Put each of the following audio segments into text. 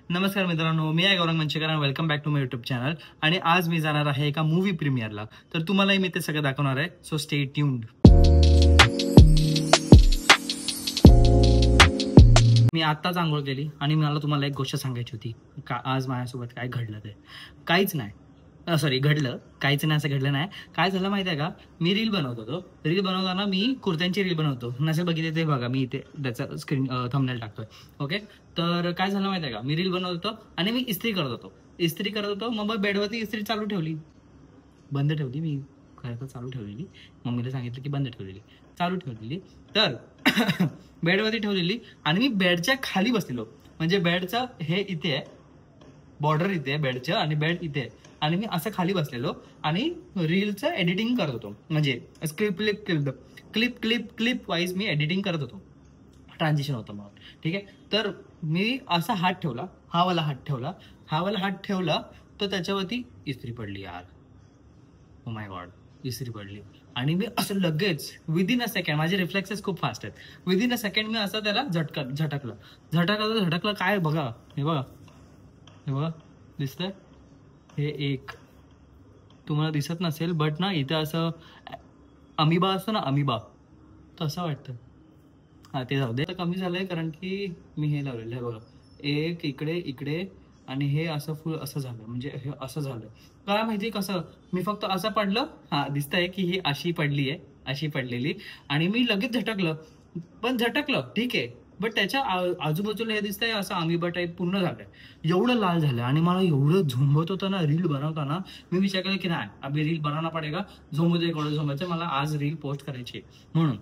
नमस्कार मित्रांनो, मी आहे गौरंग मंचेकर आणि welcome back to my YouTube channel. आणि आज मी जाणार आहे एका मूवी प्रीमियरला. तर तुम्हालाही मी ते सगळं दाखवणार आहे, सो स्टे ट्यून्ड. मी आत्ताच आंघोळ केली आणि मला तुम्हाला एक गोष्ट सांगायची होती का आज माझ्यासोबत काय घडलं. ते काहीच नाही, सॉरी घडलं काहीच नाही, असं घडलं नाही. काय झालं माहिती आहे का, मी रील बनवत होतो. रील बनवताना मी कुर्त्यांची रील बनवतो, नसेल बघितले ते बघा, मी इथे त्याचा स्क्रीन थंबनेल टाकतोय. ओके, तर काय झालं माहिती आहे का, मी रील बनवत होतो आणि मी इस्त्री करत होतो. मग बेडवरती इस्त्री चालू ठेवली, बंद ठेवली. मी खरं तर चालू ठेवलेली, मम्मीला सांगितलं की बंद ठेवलेली, चालू ठेवलेली. तर बेडवरती ठेवलेली आणि मी बेडच्या खाली बसलेलो. म्हणजे बेडचं हे इथे आहे, बॉर्डर इथे आहे बेडचं आणि बेड इथे आहे. आणि मी असं खाली बसलेलो आणि रीलचं एडिटिंग करत होतो. म्हणजे क्लिप वाईज मी एडिटिंग करत होतो. ट्रान्झिशन होतं मग, ठीक आहे. तर मी असा हात ठेवला, हा वाला हात ठेवला तर त्याच्यावरती इस्त्री पडली. यार, ओ माय गॉड, इस्त्री पडली. आणि मी असं लगेच विदिन अ सेकंड, माझे रिफ्लेक्सेस खूप फास्ट आहेत, विदिन अ सेकंड मी असं त्याला झटकलं. काय बघा, हे बघा दिसतंय, हे एक तुम्हाला दिसत नसेल बट ना, इथं असं अमिबा असतो ना, अमिबा तसं वाटतं. हा, ते जाऊ दे. तर कमी झालंय कारण की मी हे लावलेलं आहे बघा, एक इकडे आणि हे असं फुल असं झालं. म्हणजे हे असं झालं काय माहिती कसं, मी फक्त असं पडलं, हा दिसतंय की ही अशी पडलेली. आणि मी लगेच झटकलं ठीक आहे, बट त्याच्या आजूबाजूला हे दिसतंय असं अमिबा टाईप पूर्ण झालंय, एवढं लाल झालं. आणि मला एवढं झोंबत होतं ना रील बनवताना, मी विचार केला की नाही, अभी रील बनाना पडेगा, झोंबायचं मला, आज रील पोस्ट करायची म्हणून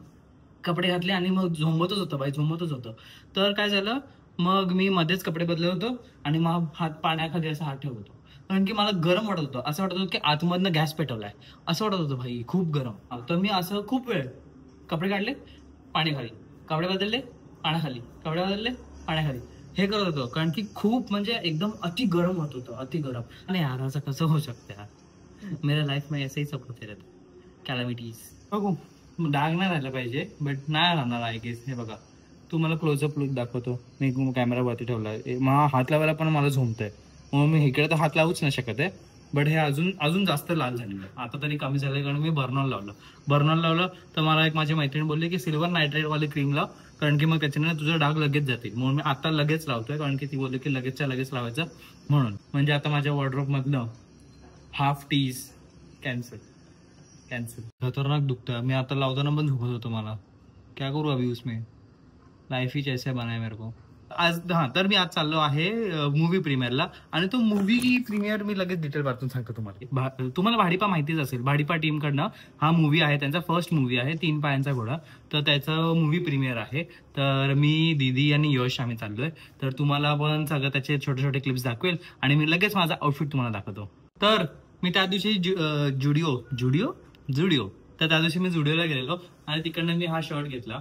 कपडे घातले आणि मग झोंबतच होतं. तर काय झालं, मग मी मध्येच कपडे बदलत होतो आणि मग हात पाण्याखाली असा हात ठेवत होतो. कारण की मला गरम वाटत होतं, असं वाटत होतं की आतमधनं गॅस पेटवलाय, असं वाटत होतं भाई, खूप गरम. तर मी असं खूप वेळ कपडे काढले, पाण्याखाली, कपडे बदलले, पाण्याखाली, हे करत होतो. कारण की खूप म्हणजे एकदम अति गरम होत होतं, अति गरम. आणि यार असं कसं होऊ शकतं यार, मेरा लाईफ में ऐसे ही सब होते रहते कॅलॅमिटीज. बघू, डाग नाही राहिला पाहिजे बट नाही राहणार आय गेस. हे बघा, तुम्हाला क्लोजअप लुक दाखवतो. मी कॅमेरावरती ठेवला, मग हात लावायला पण मला झोंबतंय, मग मी इकडे तर हात लावूच नाही शकत आहे. बट हे अजून जास्त लाल झालेलं आहे. आता तरी कमी झालंय कारण मी बर्नॉल लावलं. तर मला एक माझी मैत्रीण बोलली की सिल्वर नायट्रेट वाली क्रीम लाव, कारण की मग त्याच्याने तुझं डाग लगेच जातील. म्हणून मी आता लगेच लावतोय, कारण की ती बोलली की लगेच लावायचं म्हणून. म्हणजे आता माझ्या वॉर्डरोब मधलं हाफ टीज कॅन्सल. खतरनाक दुखतं. मी आता लावताना पण झोपत होतो. मला क्या करू अभी उसमें, लाईफ ही ऐसे बनाय मेरे को. आज तर मी आज चाललो आहे मूवी प्रीमियरला. आणि तो मूवी प्रीमियर मी लगेच डिटेल वाचून सांगतो तुम्हाला. तुम्हाला भाडीपा माहितीच असेल, भाडीपा टीम कडनं हा मूवी आहे, त्यांचा फर्स्ट मूवी आहे, 3 पायांचा घोडा. तर त्याचं मूवी प्रीमियर आहे. तर मी, दीदी आणि यश आम्ही चाललोय. तर तुम्हाला पण सगळं त्याचे छोटे छोटे क्लिप्स दाखवेल आणि मी लगेच माझा आउटफिट तुम्हाला दाखवतो. तर मी त्या दिवशी जुडिओ तर त्या दिवशी मी जुडिओला गेलेलो आणि तिकडनं मी हा शर्ट घेतला,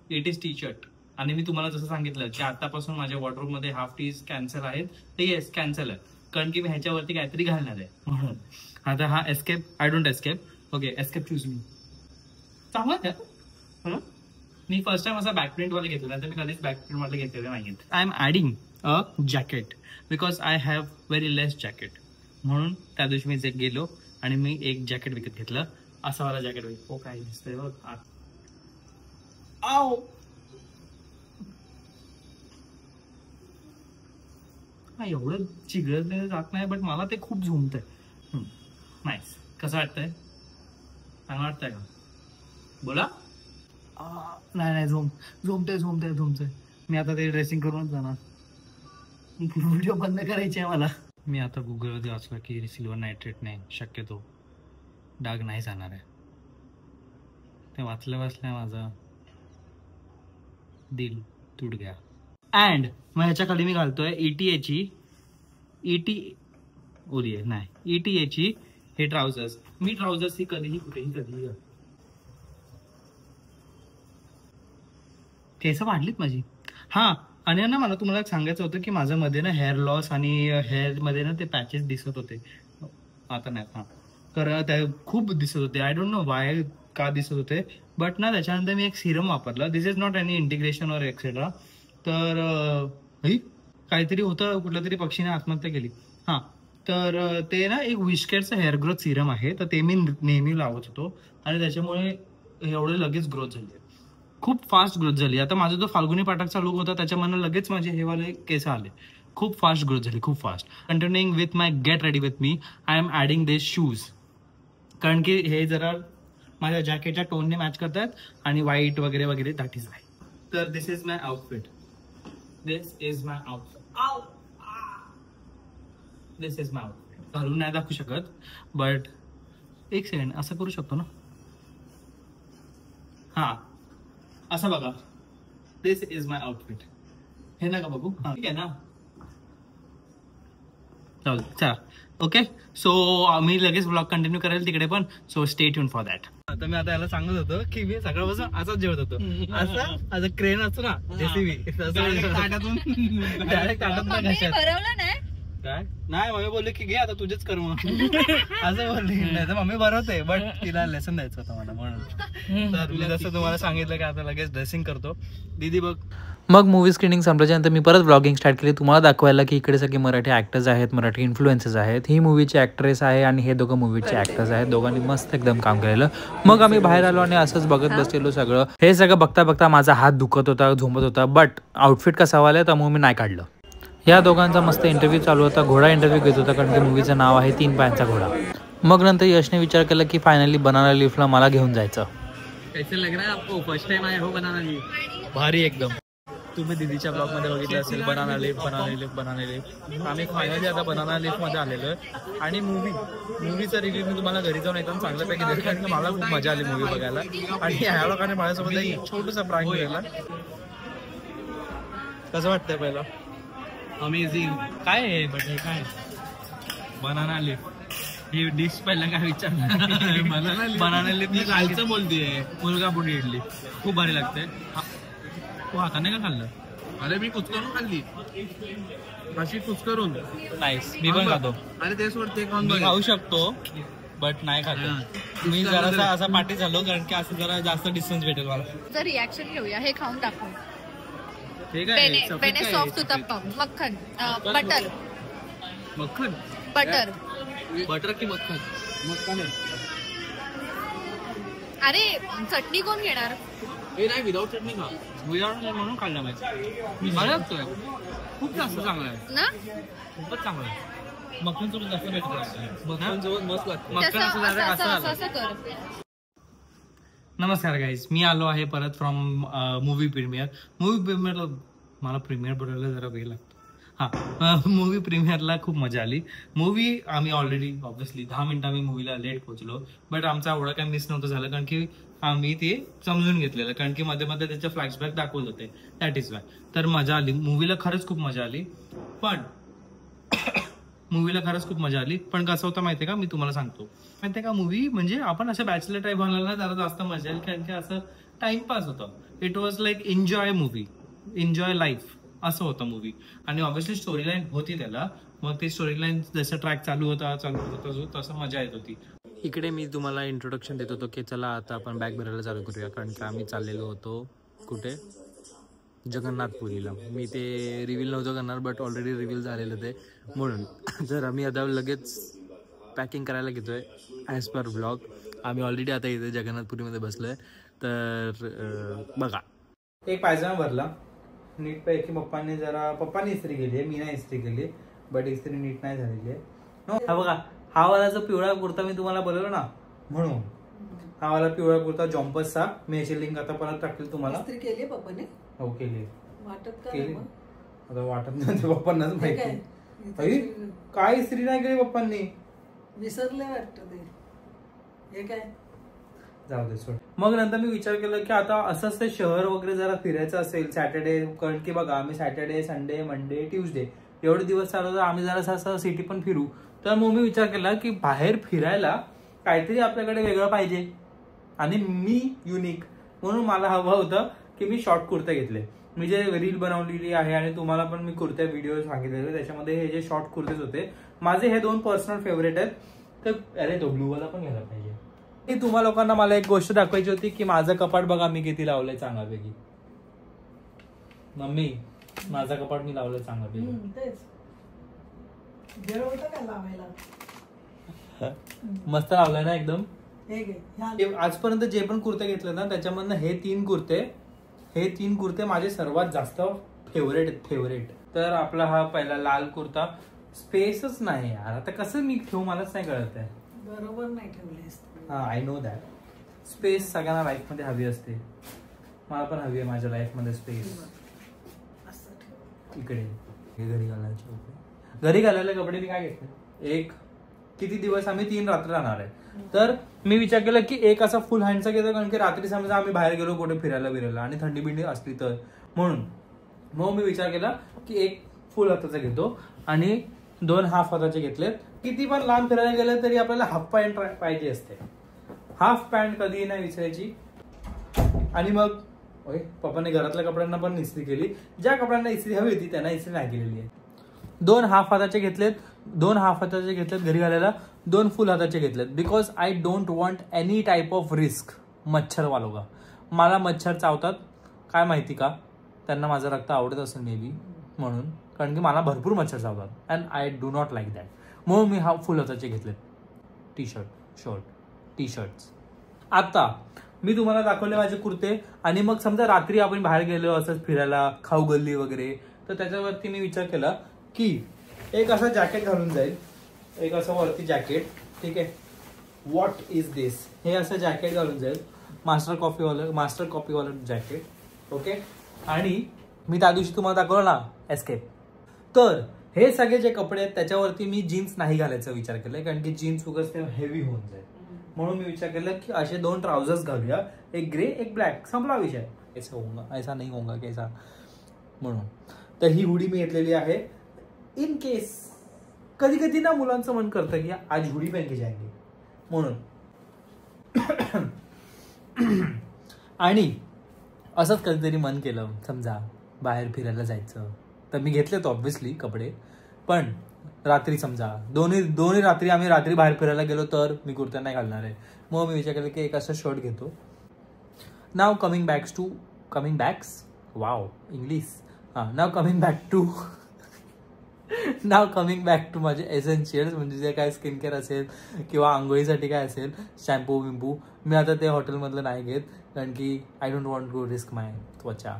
इट इज टी शर्ट. आणि मी तुम्हाला जसं सांगितलं की आतापासून माझ्या वॉर्डरोब मध्ये हाफ टीज कॅन्सल आहेत, ते येस कॅन्सल आहे, कारण की मी ह्याच्यावरती काहीतरी घालणार आहे म्हणून. आता हा escape, I don't escape. Okay, escape choose me. चांगला, मी फर्स्ट टाइम असा बॅक प्रिंट वाले घेतला, तर मी कधीच बॅक प्रिंट वाले घेतलेले नाहीत. I am adding a jacket because I have very less jacket. म्हणून त्या दिवशी मी गेलो आणि मी एक जॅकेट विकत घेतलं, असं वाला जॅकेट. ओ काय दिसतंय बघ, आओ एवढं चिघळलेलं जात नाही, बट मला ते खूप झोंबतंय. नाईस. कसं वाटतंय, चांगलं वाटतंय का, बोला. नाही, झोंबतंय. मी आता ते ड्रेसिंग करूनच जाणार, व्हिडिओ बंद करायची आहे मला. मी आता गुगलवरती वाचलं की सिल्वर नायट्रेट नाही, शक्यतो डाग नाही जाणार आहे. ते वाचल्या माझं दिल तुट गया. अँड मग ह्याच्या खाली मी घालतोय ETAची हे ट्राउझर्स. मी ट्राउझर्स ही कधीही कुठेही केस वाढलीत माझी. हा, आणि ना मला तुम्हाला सांगायचं होतं की माझ्या मध्ये ना हेअर लॉस आणि हेअर मध्ये ना ते पॅचेस दिसत होते. आता नाही, हा, कारण त्या खूप दिसत होते. आय डोंट नो वाय, का दिसत होते. बट ना त्याच्यानंतर मी एक सिरम वापरला. दिस इज नॉट एनी इंटिग्रेशन और एक्सेट्रा. तर काहीतरी होतं, कुठल्या तरी पक्षीने आत्महत्या केली. हा, तर ते ना एक विशकेटचं हेअर ग्रोथ सिरम आहे, तर ते मी नेहमी लावत होतो आणि त्याच्यामुळे एवढे लगेच ग्रोथ झाली, खूप फास्ट ग्रोथ झाली. आता माझा जो फाल्गुनी पाठकचा लुक होता त्याच्यामधनं लगेच माझे हे वाले केस आले, खूप फास्ट ग्रोथ झाली, खूप fast. Continuing with my get ready with me, I am adding this shoes, कारण की हे जरा माझ्या जॅकेटच्या टोनने मॅच करतात आणि व्हाईट वगैरे वगैरे दॅट इज वाय. तर this is my outfit, this is my outfit, this is my outfit. घालून नाही दाखवू शकत, बट एक सेकंड असं करू शकतो ना, हा असं बघा, दिस इज माय आउटफिट. हे नका बघू, ठीक आहे ना, चला ओके. सो मी लगेच ब्लॉग कंटिन्यू करेल तिकडे पण, so stay tune for that. आता मी आता याला सांगत होतो की मी सकाळपासून असाच जेवत होतो, असं क्रेन असतो ना जेसीबी, डायरेक्ट ताटात ना घशात. काय नाही, मम्मी बोलले की घे आता तुझेच कर मग असं बोलली. नाही तर मम्मी बरोबर, बट तिला लेसन द्यायचं होतं मला म्हणून. तर मी जसं तुम्हाला सांगितलं की आता लगेच ड्रेसिंग करतो. दीदी बघ. मग मूवी स्क्रीनिंग संपल्याच्यानंतर मी परत व्लॉगिंग स्टार्ट केली, तुम्हाला दाखवायला की इकडे सगळे मराठी ॲक्टर्स आहेत, मराठी इन्फ्लुएन्सर्स आहेत. ही मूवीची ॲक्ट्रेस आहे आणि हे दोघं मूवीचे ॲक्टर्स आहेत. दोघांनी मस्त एकदम काम केलेलं. मग आम्ही बाहेर आलो आणि असंच बघत बसलेलो सगळं. हे सगळं बघता बघता माझा हात दुखत होता, झोंबत होता, बट आउटफिट कसा वाला त्यामुळे मी नाही काढलं. या दोघांचा मस्त इंटरव्ह्यू चालू होता, घोडा इंटरव्ह्यू घेत होता, कारण की मूवीचं नाव आहे 3 पायांचा घोडा. मग नंतर यशने विचार केला की फायनली बनाना लीफला मला घेऊन जायचं. कैसे लग रहा है आपको, फर्स्ट टाइम आए हो बनाना लीफ? भारी एकदम. तुम्ही दीदीच्या ब्लॉग मध्ये बघितलं असेल बनाना लीफ. आम्ही फायनली आता बनाना लीफ मध्ये आलेलो आहे आणि मूवीचा रिव्ह्यू मी तुम्हाला घरी जाऊन एकदम चांगल्यापैकी देईल, कारण की मला खूप मजा आली मूवी बघायला. आणि ह्या लोकांनी माझ्यासोबत एक छोटूसा प्रँक केला. कसं वाटतंय पहिलं? अमेझिंग. काय आहे बट हे काय बनाना लीफ ही डिश पहिला काय विचारलं? बनाना लीफ मी कालचं बोलतेय, मुलगा पुडी इडली खूप भारी लागते. तू हाताने का खाल्लं? अरे मी कुचकरून खाल्ली, अशी कुचकरून. नाईस, मी पण खातो. अरे ते सोड, ते कोण खाऊ शकतो बट नाही खातो मी. जरासा असा पाठी झालो कारण की असं जरा जास्त डिस्टन्स भेटेल मला. तर रिॲक्शन घेऊया, हे खाऊन टाकू. ठीक आहे, बेने सॉफ्ट उत्तप्पम, मक्खन, बटर. मक्खन बटर बटर की मक्खन? मक्खन. अरे चटणी कोण घेणार? हे नाही, विदाउट चटणी खा. विदाउट म्हणून खाल्ला माहिती, मला लागतोय खूप जास्त चांगला आहे ना, खूपच चांगला आहे. मक्खन सोबत जास्त बेटर लागतं, मक्खन सोबत मस्त लागतं. मक्खन असं कर. नमस्कार गाईज, मी आलो आहे परत फ्रॉम मूवी प्रीमियरला. मला प्रीमियर बोलायला जरा वेळ लागतो. हां, मूवी प्रीमियरला खूप मजा आली. मूवी आम्ही ऑलरेडी ऑब्व्हियसली 10 मिनिटं आम्ही मूवीला लेट पोहोचलो, बट आमचा एवढं काही मिस नव्हतं झालं, कारण की आम्ही ते समजून घेतलेलं, कारण की मध्ये मध्ये त्याचे फ्लॅशबॅक दाखवत होते, दॅट इज वाय. तर मजा आली मूवीला, खरंच खूप मजा आली. पण कसं होतं माहितीये का, मी तुम्हाला सांगतो. माहितीये का, मूवी म्हणजे आपण असं बॅचलर टाईप घालायला जरा जास्त मजा येईल, कारण की असं टाइमपास होतं. It was like enjoy movie, enjoy life असं होतं मूवी. आणि ऑब्व्हियसली स्टोरी लाईन होती त्याला, मग ती स्टोरी लाईन जसं ट्रॅक चालू होता तसं मजा येत होती. इकडे मी तुम्हाला इंट्रोडक्शन देत होतो की चला आता आपण बॅग भरायला चालू करूया, कारण की आम्ही चाललेलो होतो कुठे, जगन्नाथपुरीला. मी ते रिव्हील नव्हतं करणार, बट ऑलरेडी रिव्हील झालेलं ते, म्हणून जर आम्ही आता लगेच पॅकिंग करायला घेतोय ॲज पर ब्लॉग. आम्ही ऑलरेडी आता इथे जगन्नाथपुरीमध्ये बसलोय. तर बघा, एक पायजमा भरला नीट पैकी. पप्पांनी इस्त्री केली आहे, मी नाही इस्त्री केली, बट इस्त्री नीट नाही झालेली आहे. हा बघा, हा वाला जो पिवळा कुर्ता मी तुम्हाला बोललो ना, म्हणून हा वाला पिवळा कुर्ता जॉम्पसचा. मी याची लिंक आता परत टाकली तुम्हाला. इस्त्री केली पप्पाने? हो केली. वाटत केली आता, वाटत नाही पप्पांनाच माहिती. काय इस्त्री नाही केली पप्पांनी, विसरले वाटतं ते. हे काय जाऊ दे सोड. मग नंतर मी विचार केला की आता असंच ते शहर वगैरे जरा फिरायचं असेल सॅटर्डे, कारण की बघा आम्ही सॅटर्डे, संडे, मंडे, ट्युजडे एवढे दिवस चालू, तर आम्ही जरा असं सिटी पण फिरू. तर मग मी विचार केला की बाहेर फिरायला काहीतरी आपल्याकडे वेगळं पाहिजे आणि मी युनिक, म्हणून मला हवं होतं की मी शॉर्ट कुर्ते घेतले. मी जे रील बनवलेली आहे आणि तुम्हाला पण मी कुर्त्या व्हिडिओ सांगितलेले, त्याच्यामध्ये हे जे शॉर्ट कुर्तेच होते माझे. हे 2 पर्सनल फेवरेट आहेत. तर अरे तो ब्लू वाला पण घ्यायला पाहिजे. तुम्हा लोकांना मला एक गोष्ट दाखवायची होती की माझं कपाट बघा मी किती लावलंय चांगल्यापैकी. मम्मी माझा कपाट मी लावलं चांगलं. तेच वेळ होतं का लावायला. मस्त लावलंय ना एकदम. हे घे आजपर्यंत जे पण कुर्ते घेतले ना त्याच्यामधनं हे तीन कुर्ते माझे सर्वात जास्त फेवरेट. तर आपला हा पहिला लाल कुर्ता. स्पेसच नाही यार, आता कसं मी ठेवू मलाच नाही कळत आहे. बरोबर नाही ठेवलेस. हा, आय नो दॅट. स्पेस सगळ्यांना लाईफ मध्ये हवी असते. मला पण हवी आहे माझ्या लाईफ मध्ये स्पेस. असं ठेव. इकडे हे घरी घालायला कपडे मी काय घेतले. किती दिवस आम्ही 3 रात्र राहणार आहे. तर मी विचार केला की एक असा फुल हँडचा घेतो, कारण की रात्री समजा आम्ही बाहेर गेलो कुठे फिरायला आणि थंडी बिंडी असली तर म्हणून. मग मी विचार केला की एक फुल हाताचा घेतो आणि 2 हाफ हाताचे घेतलेत. किती पण लांब फिरायला गेलं तरी आपल्याला हाफ पॅन्ट पाहिजे असते. हाफ पॅन्ट कधीही नाही विसरायची. आणि मग पप्पाने घरातल्या कपड्यांना पण इस्त्री केली. ज्या कपड्यांना इस्त्री हवी होती त्यांना इस्त्री नाही केलेली आहे. 2 हाफ हाताचे घेतलेत घरी घालायला. 2 फुल हाताचे घेतलेत because I don't want any type of risk. मच्छर वालोगा, मला मच्छर चावतात. काय माहिती का, त्यांना माझं रक्त आवडत असेल मे बी म्हणून, कारण की मला भरपूर मच्छर चावतात and I do not like that. म्हणून मी हा फुल हाताचे घेतलेत. T shirts. आता मी तुम्हाला दाखवले माझे कुर्ते. आणि मग समजा रात्री आपण बाहेर गेलो असंच फिरायला, खाऊ गल्ली वगैरे, तर त्याच्यावरती मी विचार केला की एक असं जॅकेट घालून जाईल. एक असं वरती जॅकेट. ठीक आहे, व्हॉट इज दिस. हे असं जॅकेट घालून जाईल. मास्टर कॉपीवालं जॅकेट. ओके. आणि मी त्या दिवशी तुम्हाला दाखवलं ना एस्केप. तर हे सगळे जे कपडे आहेत त्याच्यावरती मी जीन्स नाही घालायचा विचार केलाय, कारण की जीन्स उगाच ते हेवी होऊन जाईल. म्हणून मी विचार केला की असे 2 ट्राउझर्स घालूया, एक ग्रे एक ब्लॅक. संपला विषय. ऐसा नाही होगा कैसा म्हणून. तर ही हुडी मी घेतलेली आहे इन केस कधी कधी ना मुलांचं मन करतं की आज हुडी पहन के जाएंगे म्हणून. आणि असंच कधीतरी मन केलं समजा बाहेर फिरायला जायचं, तर मी घेतलेत ऑब्व्हियसली कपडे. पण रात्री समजा दोन्ही रात्री आम्ही बाहेर फिरायला गेलो तर मी कुर्ता नाही घालणार आहे. मग मी विचार केला की एक असं शर्ट घेतो. नाव कमिंग बॅक्स वाव इंग्लिश. नाव कमिंग बॅक टू माझे एसेन्शियल्स, म्हणजे जे काय स्किन केअर असेल किंवा आंघोळीसाठी काय असेल, शॅम्पू विंपू. मी आता ते हॉटेलमधलं नाही घेत, कारण की I don't want to risk my त्वचा.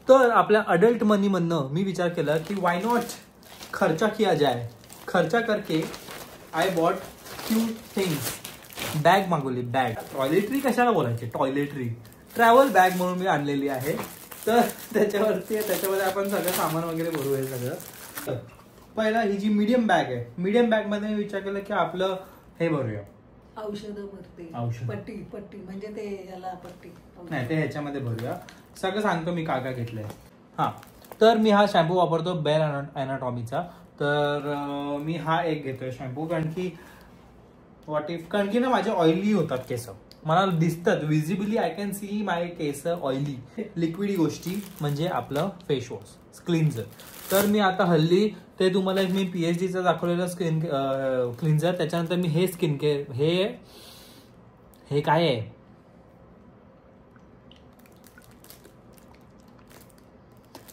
तर आपल्या अडल्ट मनीमधनं मी विचार केला की वाय नॉट खर्चा किया जाए. खर्चा करके I bought few things. Bag मागवली. बॅग टॉयलेटरी कशाला बोलायचे, टॉयलेटरी ट्रॅव्हल बॅग म्हणून मी आणलेली आहे. तर त्याच्यामध्ये आपण सगळं सामान वगैरे भरू हे सगळं. पहिला ही जी मीडियम बॅग आहे, मीडियम बॅग मध्ये मी विचार केला की आपलं हे भरूया औषधं भरते. पट्टी म्हणजे ते याला पट्टी नाही, ते ह्याच्यामध्ये भरूया. सगळं सांगतो मी काय घेतलंय. हा, तर मी हा शॅम्पू वापरतो बेल अॅनाटॉमीचा. तर मी हा एक घेतोय शॅम्पू, कारण की ना माझे ऑइली होतात केस. मला दिसतात visibly, I can see my case oily. Liquidy गोष्टी म्हणजे आपलं फेस वॉश क्लिन्झर. तर मी आता हल्ली ते तुम्हाला मी PhDचं दाखवलेलं स्किन क्लिन्झर, त्याच्यानंतर मी हे स्किन केअर हे काय आहे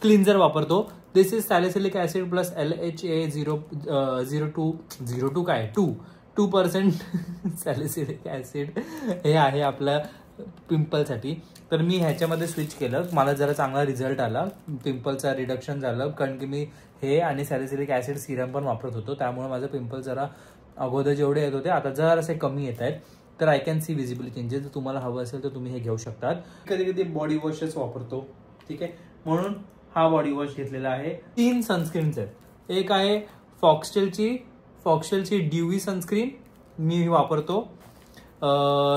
क्लिन्झर वापरतो. This is salicylic acid plus LHA 2% salicylic acid हे आहे आपल्या पिंपलसाठी. तर मी ह्याच्यामध्ये स्विच केलं, मला जरा चांगला रिझल्ट आला, पिंपलचा रिडक्शन झालं, कारण की मी हे आणि सॅलिसिलिक ऍसिड सिरम पण वापरत होतो. त्यामुळे माझं पिंपल जरा अगोदर जेवढे येत होते आता जरा असे कमी येत आहेत. तर I can see visible changes. जर तुम्हाला हवं असेल तर तुम्ही हे घेऊ शकतात. कधी कधी बॉडी वॉशच वापरतो, ठीक आहे, म्हणून हा बॉडी वॉश घेतलेला आहे. 3 सनस्क्रीन्स आहेत. एक आहे फॉक्सटेलची ड्यूवी सनस्क्रीन, मी वापरतो.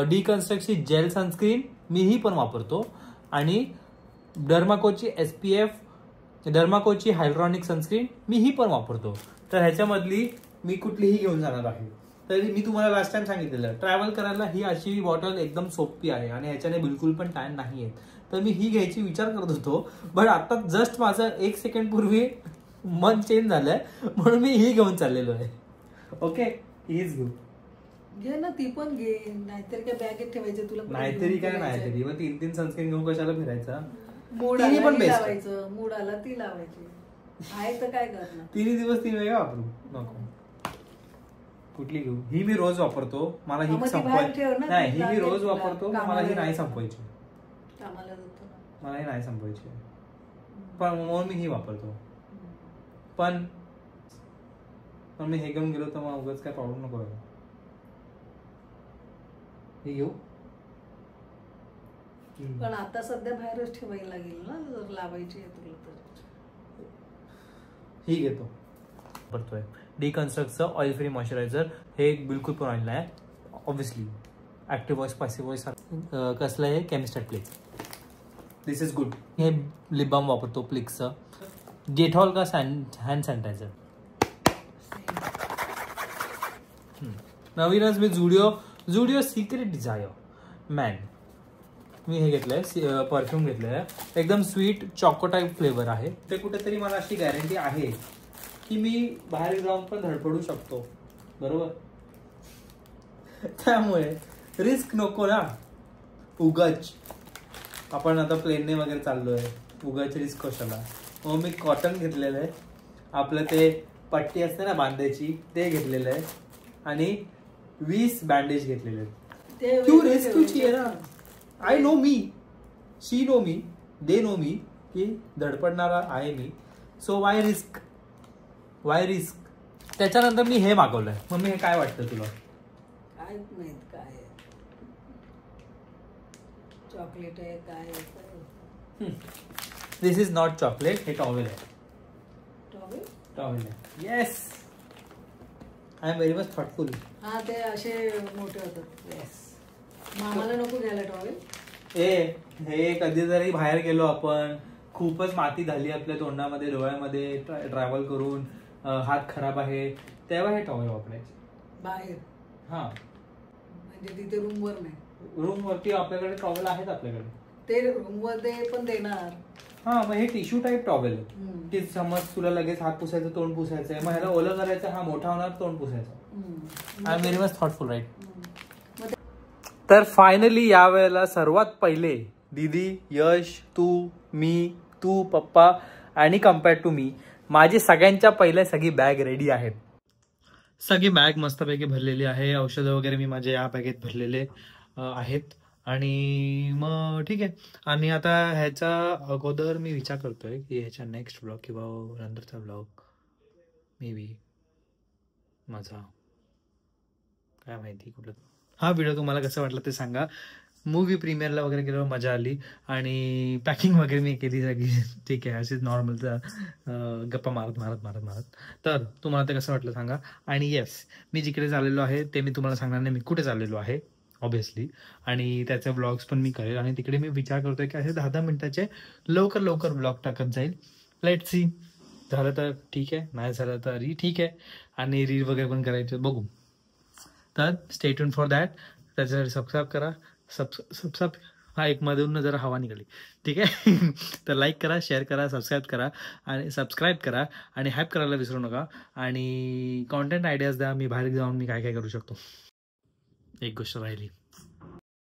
डिकन्स्ट्रक्टची जेल सनस्क्रीन मीही पण वापरतो. आणि डर्माकोची हायड्रॉनिक सनस्क्रीन मीही पण वापरतो. तर ह्याच्यामधली मी कुठलीही घेऊन जाणार आहे. तर मी तुम्हाला लास्ट टाइम सांगितलेलं, ट्रॅव्हल करायला ही अशी बॉटल एकदम सोपी आहे आणि ह्याच्याने बिलकुल पण टॅन नाही आहेत. तर मी ही घ्यायची विचार करत होतो, बट आता जस्ट माझं 1 सेकंड पूर्वी मन चेंज झालंय, म्हणून मी ही घेऊन चाललेलो आहे. ओके, हीच घेऊ. घे ना, ती पण घे, नाहीतर काय बॅगेत ठेवायचं तुला. नाहीतरी काय नाहीतरी मग 3 सनस्क्रीन घेऊन कशाला फिरायचा. मूड तिन्ही आला पण की best आहे. लावायचं, मूड आला ती लावायची. आहे तर काय करणार. 3 दिवस 3 वेळा वापरू नको. कुठली घेऊ? ही मी रोज वापरतो, मला ही मग ती बाहेर ठेव ना, नाही, ती ही मी लागेल रोज तुला, वापरतो, मला कामाला ही नाही जायचं. संपवायची. कामाला जातो ना. मला ही नाही संपवायची. पण म्हणून मी ही वापरतो. पण मी हे घेऊन गेलो तर मग उगाच काय प्रॉब्लेम नको व्हायला. हे घेऊ. पण आता सध्या बाहेरच ठेवायला लागेल ना, जर लावायची आहे तुला तर. ही घेतो. वापरतोय डिकन्स्ट्रक्टचं ऑइल फ्री मॉइश्चरायझर. हे बिलकुल पण ऑइल नाही, obviously active voice passive voice. कसलं आहे? केमिस्टर प्लिक. दिस इज गुड. हे लिप बाम वापरतो प्लिकचं. डेटॉल का हँड सॅनिटायझर. नवीनच मी झुडिओ सिक्रेट डिझायर मॅन, मी हे घेतलंय, परफ्यूम घेतलंय. एकदम स्वीट चॉको टाईप फ्लेवर आहे. ते कुठेतरी मला अशी गॅरंटी आहे की मी बाहेर जाऊन पण धडपडू शकतो, बरोबर. त्यामुळे रिस्क नको ना उगाच. आपण आता प्लेनने वगैरे चाललोय, उगाच रिस्क कशाला. मग मी कॉटन घेतलेलं आहे, आपलं ते पट्टी असते ना बांधायची, ते घेतलेलं आहे. आणि 20 बँडेज घेतलेले आहेत. क्यू रिस्क तुझी आहे ना. I know me, she know me, they know me की धडपडणारा आहे मी. So Y risk. त्याच्यानंतर मी हे मागवलंय. मग मी हे काय वाटतं तुला? काय माहित काय आहे. चॉकलेट आहे काय आहे. दिस इज नॉट चॉकलेट. हे टॉवेल आहे. टॉवेल आहे. Yes, I am very much thoughtful. हा ते असे मोठे होतात. येस. मामाला नको घ्यायला टॉवेल. हे कधीतरी बाहेर गेलो आपण, खूपच माती झाली आपल्या तोंडामध्ये, डोळ्यामध्ये, ट्रॅव्हल करून हात खराब आहे, तेव्हा हे टॉवेल वापरायचे बाहेर. हा, म्हणजे तिथे रूमवर नाही. रूम वरती आपल्याकडे टॉवेल आहेत आपल्याकडे. ते रूमवर ते पण देणार. हा, मग हे टिश्यू टाईप टॉवेल आहे. हम्म. की समज तुला लगेच हात पुसायचं, तोंड पुसायचंय, मग ह्याला ओलं करायचं, हा मोठा होणार, तोंड पुसायचं. I am very much thoughtful, right. तर फायनली या वेळेला सर्वात पहिले दीदी, यश, तू, पप्पा आणि कम्पेअर टू मी, माझी सगळ्यांच्या पहिल्या सगळी बॅग रेडी आहेत. सगळी बॅग मस्तपैकी भरलेली आहे. औषधं वगैरे मी माझ्या या बॅगेत भरलेले आहेत. आणि मग ठीक आहे. आणि आता ह्याच्या अगोदर मी विचार करतोय की ह्याच्या नेक्स्ट ब्लॉग किंवा नंतरचा ब्लॉग मे बी माझा, काय माहिती कुठलं. हा व्हिडिओ तुम्हाला कसं वाटलं ते सांगा. मूवी प्रीमियरला वगैरे गेल्यावर मजा आली आणि पॅकिंग वगैरे मी केली सगळी. ठीक आहे, अशीच नॉर्मल गप्पा मारत. तर तुम्हाला ते कसं वाटलं सांगा. आणि येस, मी जिकडे चाललेलो आहे ते मी तुम्हाला सांगणार नाही मी कुठे चाललेलो आहे ऑब्व्हियसली. आणि त्याचे ब्लॉग्स पण मी करेल. आणि तिकडे मी विचार करतोय की असे 10-10 मिनिटाचे लवकर ब्लॉग टाकत जाईल. लेट्स सी, झालं तर ठीक आहे, नाही झालं तरी ठीक आहे. आणि रील वगैरे पण करायचं, बघू. तर स्टे ट्यून फॉर दॅट. त्याच्यासाठी सबस्क्राईब करा. सबस्क्राईब हा एक मधून जरा हवा निघाली, ठीक आहे. तर लाईक करा, शेअर करा, सबस्क्राईब करा आणि हाईप करायला विसरू नका. आणि कॉन्टेंट आयडियाज द्या, मी बाहेर जाऊन मी काय काय करू शकतो. एक गोष्ट राहिली,